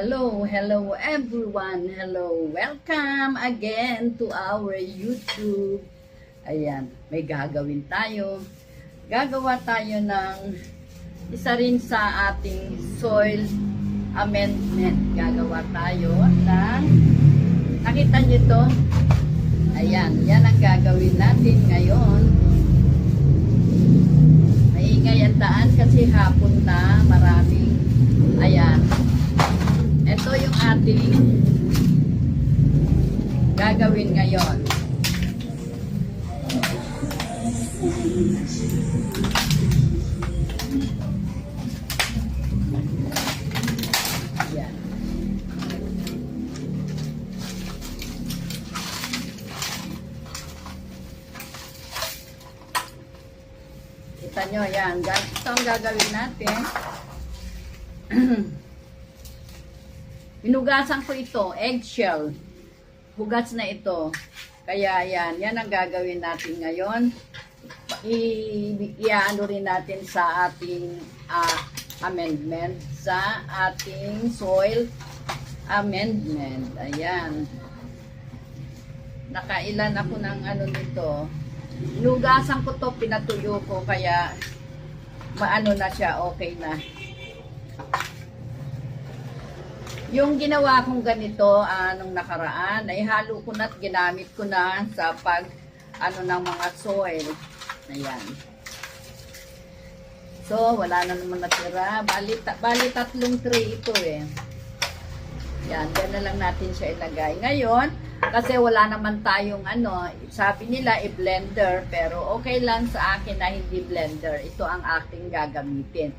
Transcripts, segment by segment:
Hello everyone. Hello. Welcome again to our YouTube. Ayan, may gagawin tayo. Gagawa tayo ng isa rin sa ating soil amendment. Gagawa tayo ng, nakita nyo to? Ayan, yan ang gagawin natin ngayon. Maingay ang daan kasi hapon na, maraming, ayan. Ito yung ating gagawin ngayon. Ayan. Kita nyo, yan. Ito ang gagawin natin. Hinugasan ko ito, eggshell. Hugas na ito. Kaya yan ang gagawin natin ngayon. Iaano rin natin sa ating amendment, sa ating soil amendment. Ayan. Nakailan ako ng ano nito. Hinugasan ko to, pinatuyo ko, kaya maano na siya, okay na. Yung ginawa kong ganito nung nakaraan, ay halo ko na at ginamit ko na sa pag ng mga soil. Ayan. So, wala na naman natira. Bali tatlong tray ito eh. Yan, dyan na lang natin siya ilagay. Ngayon, kasi wala naman tayong sabi nila i-blender, pero okay lang sa akin na hindi blender. Ito ang aking gagamitin.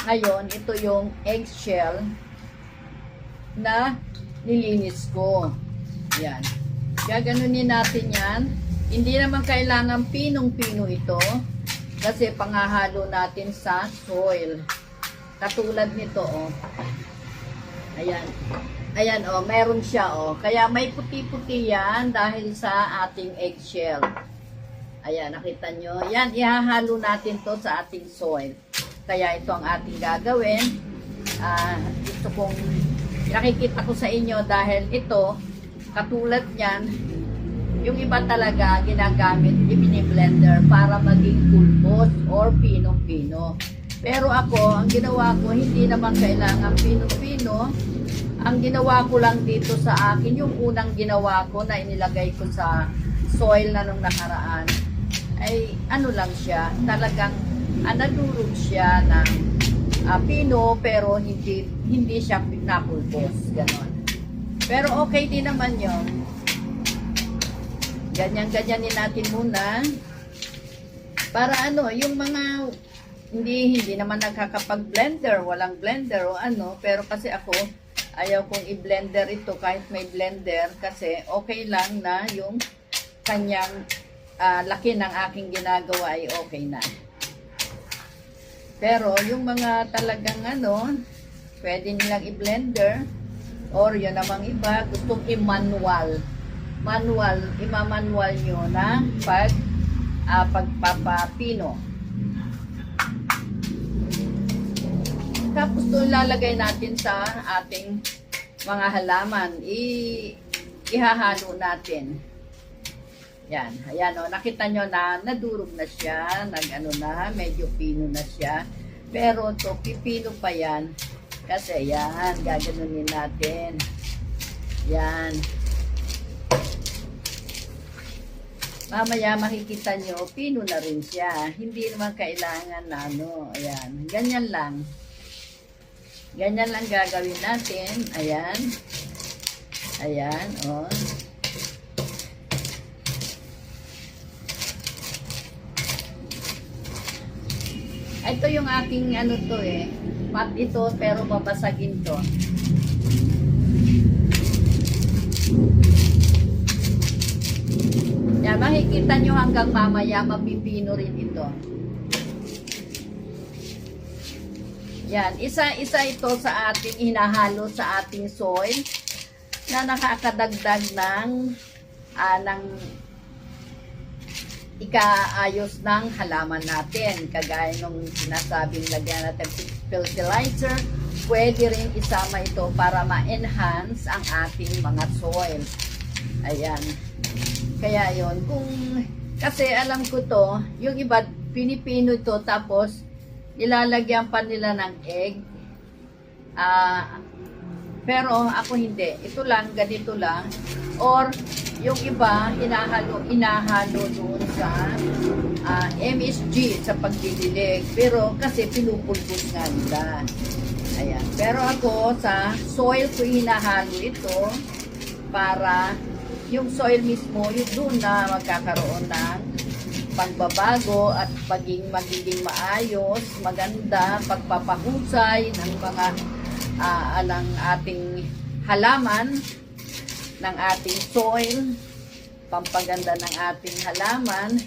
Ngayon, ito yung eggshell na nilinis ko. Yan. Gaganunin natin yan. Hindi naman kailangan pinong-pino ito kasi panghahalo natin sa soil. Katulad nito, oh. Ayan. Ayan, oh. Meron siya, oh. Kaya may puti-puti yan dahil sa ating eggshell. Ayan, nakita nyo. Yan, ihahalo natin to sa ating soil. Kaya ito ang ating gagawin. Gusto kong nakikita ko sa inyo dahil ito, katulad yan, yung iba talaga ginagamit, ibini-blender para maging pulbos or pino-pino. Pero ako, ang ginawa ko, hindi naman kailangan pino-pino. Ang ginawa ko lang dito sa akin, yung unang ginawa ko na inilagay ko sa soil na nung nakaraan, ay ano lang siya, talagang nadurog siya ng pino, pero hindi siya napulbos, ganon. Pero okay din naman yun. Ganyan-ganyanin natin muna para yung mga hindi naman nakakapag-blender, walang blender o pero kasi ako ayaw kong i-blender ito kahit may blender kasi okay lang na yung kanyang laki ng aking ginagawa ay okay na. Pero yung mga talagang pwede nilang i-blender or yun namang iba, gustong i-manual. Ima-manual nyo na pagpapapino. Tapos ito ilalagay natin sa ating mga halaman. Ihahalo natin. Yan. Ayan o. Nakita nyo na nadurog na siya. Medyo pino na siya. Pero to pipino pa yan. Kasi yan. Gaganunin natin. Yan. Mamaya makikita nyo, pino na rin siya. Hindi naman kailangan ayan. Ganyan lang. Ganyan lang gagawin natin. Ayan. Ayan, oh. Ito yung aking to eh. Pat ito pero babasagin to. Yan, makikita nyo hanggang mamaya mapipino rin ito. Yan, isa-isa ito sa ating hinahalo sa ating soil na nakakadagdag ng ikaayos ng halaman natin. Kagaya nung sinasabing lagyan natin fertilizer pwede rin isama ito para ma-enhance ang ating mga soil. Ayan. Kaya yon, kasi alam ko to, yung iba, pinipino ito, tapos ilalagyan pa nila ng egg. Pero ako hindi. Ito lang, ganito lang. Or, yung iba, inahalo doon sa MSG sa pagdidilig. Pero kasi pinupulbos nga nila. Ayan. Pero ako, sa soil ko hinahalo ito para yung soil mismo, yung doon na magkakaroon ng pagbabago at magiging maayos, maganda, pagpapahusay ng mga alang ating halaman, ng ating soil, pampaganda ng ating halaman.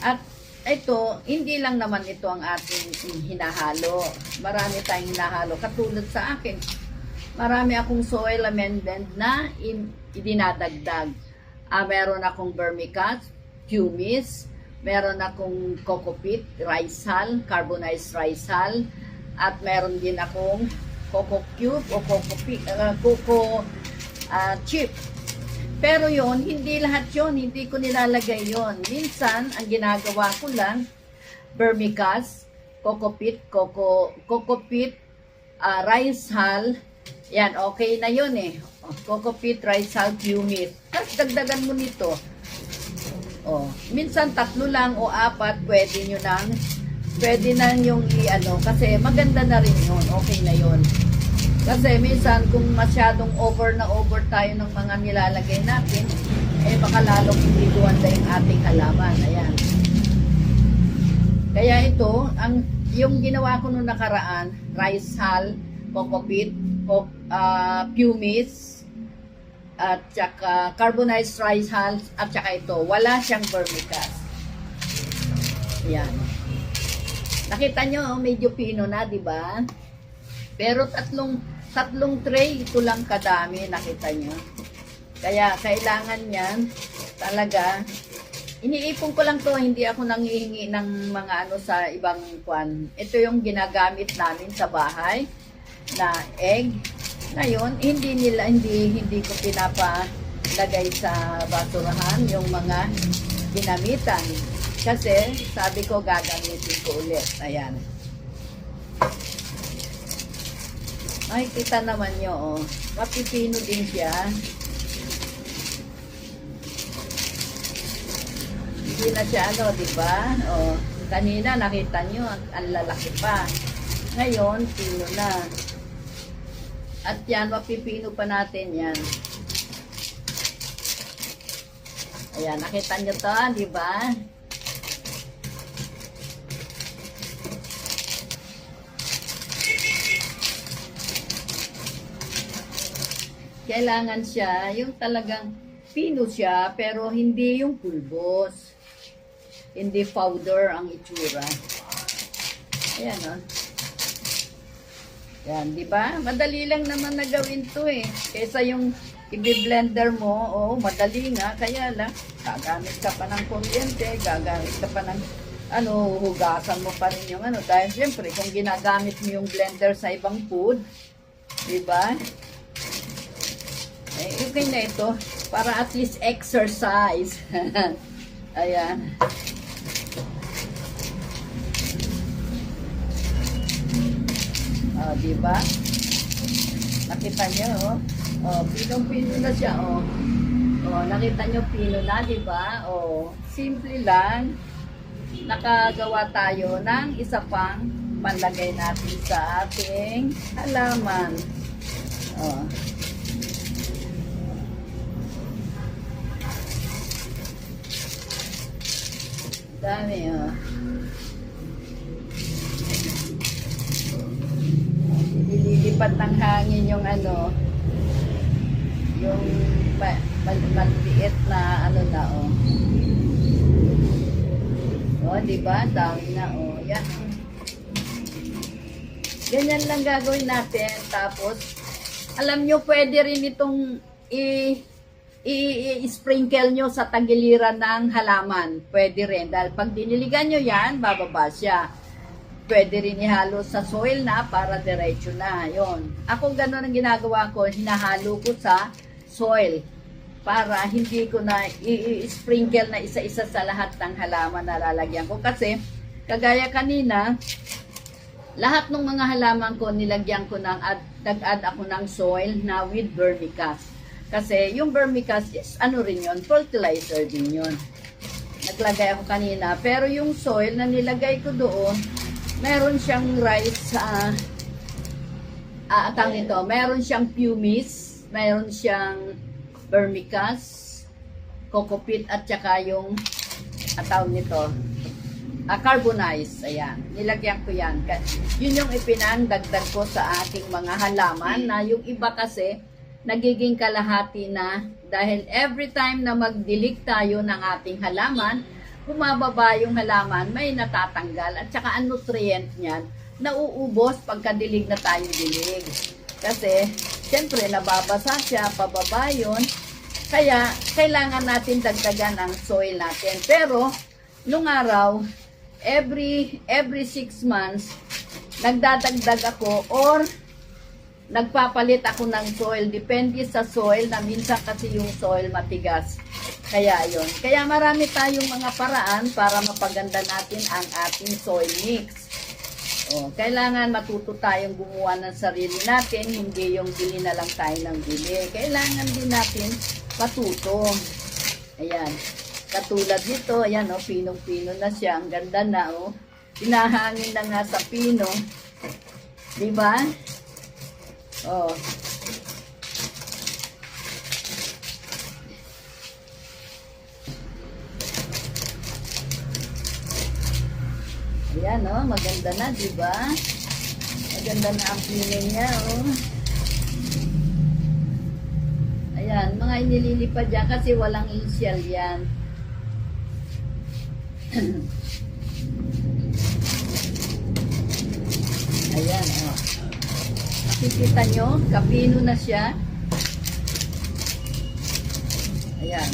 At ito, hindi lang naman ito ang ating hinahalo. Marami tayong hinahalo. Katulad sa akin, marami akong soil amendment na idinadagdag. Meron akong vermicast, humus, meron akong coco peat, rice hull, carbonized rice hull, at meron din akong coco cube o coco chip. Pero yon, hindi lahat yon, hindi ko nilalagay yon. Minsan, ang ginagawa ko lang, vermicast, coco peat, rice hull. Yan, okay na yun eh. Coco peat, rice hull, humus. Tapos dagdagan mo nito. Minsan 3 lang o 4, pwede nang yung kasi maganda na rin yun. Okay na yun. Kasi minsan kung masyadong over tayo ng mga nilalagay natin, baka lalong hindi duwanda yung ating halaman. Ayan. Kaya ito, yung ginawa ko nung nakaraan, rice hull, coco peat, pumice, at saka carbonized rice hull, at saka ito, wala siyang vermicast. Ayan. Nakita nyo, medyo pino na, di ba? Pero tatlong tray, ito lang kadami, nakita nyo. Kaya kailangan yan, talaga, iniipon ko lang to, hindi ako nanghihingi ng mga sa ibang kwan. Ito yung ginagamit namin sa bahay na egg. Ngayon, hindi ko pinapalagay sa basurahan yung mga ginamitan. Kasi, sabi ko, gagamitin ko ulit. Ayan. Ay, kita naman nyo, mapipino din siya. Hindi na siya, diba? Kanina, nakita nyo, ang lalaki pa. Ngayon, pino na. At yan, mapipino pa natin yan. Ayan, nakita nyo to, di ba? Kailangan siya, yung talagang pino siya, pero hindi yung pulbos. Hindi powder ang itsura. Ayan, Yan, di ba? Madali lang naman na gawin to eh. Kaysa yung i-blender mo, madali nga. Kaya lang, gagamit ka pa ng kuryente, gagamit ka pa ng, hugasan mo pa rin yung Dahil siyempre, kung ginagamit mo yung blender sa ibang food, di ba? Okay na ito. Para at least exercise. Ayan. Diba? Nakita nyo, pinong-pino na siya, nakita nyo, pino na, diba? Simple lang. Nakagawa tayo ng isa pang panlagay natin sa ating halaman. Dami, Ililipat ng hangin yung yung maliit na diba? Dami na, yan. Ganyan lang gagawin natin. Tapos, alam nyo, pwede rin itong i-sprinkle nyo sa tagiliran ng halaman. Pwede rin. Dahil pag diniligan nyo yan, bababa siya. pwede rin ihalo sa soil na para diretso na. Yon. Ako ganun ang ginagawa ko, hinahalo ko sa soil para hindi ko na i-sprinkle na isa-isa sa lahat ng halaman na lalagyan ko. Kasi, kagaya kanina, lahat ng mga halaman ko, nilagyan ko ng, nag-add ako ng soil na with vermicast. Kasi, yung vermicast is, ano rin yun, fertilizer din yun. Naglagay ako kanina. Pero yung soil na nilagay ko doon, meron siyang rice, meron siyang pumice, meron siyang vermicast, coco peat, at saka yung, tawag nito, carbonize. Ayan, nilagyan ko yan. Yun yung ipinandagdag ko sa aking mga halaman na yung iba kasi, nagiging kalahati na dahil every time na magdilig tayo ng ating halaman, bumababa yung halaman, may natatanggal at saka ang nutrient niyan, nauubos pagkadilig na tayo dilig. Kasi, siyempre, nababasa siya, pababa yun. Kaya, kailangan natin dagdagan ang soil natin. Pero, nung araw, every 6 months, nagdadagdag ako or nagpapalit ako ng soil. Depende sa soil na minsan kasi yung soil matigas. Kaya yon. Kaya marami tayong mga paraan para mapaganda natin ang ating soil mix. Kailangan matuto tayong gumawa ng sarili natin, hindi yung bili na lang tayo ng bili. Kailangan din natin matuto. Ayan. Katulad nito, ayan pinong-pino na siya. Ang ganda na Pinahangin na nga sa pino. Diba? Ayan, maganda na, di ba? Maganda na ang pino niya, Ayan, mga inililipad dyan kasi walang initial yan. Ayan, Nakikita nyo, kapino na siya. Ayan.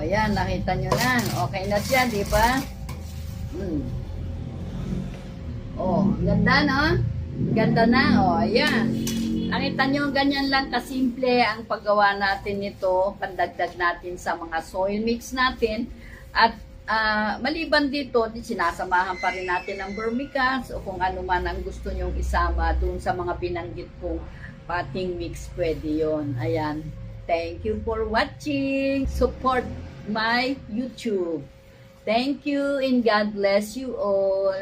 Ayan, nakita nyo na. Okay na siya, di ba? Ganda, no? Ganda na, ayan. Nakita nyo, ganyan lang kasimple ang paggawa natin nito, pandagdag natin sa mga soil mix natin. At maliban dito, sinasamahan pa rin natin ng vermicast o kung ano man ang gusto nyong isama dun sa mga binanggit kong potting mix, pwede yon. Ayan. Thank you for watching. Support my YouTube. Thank you and God bless you all.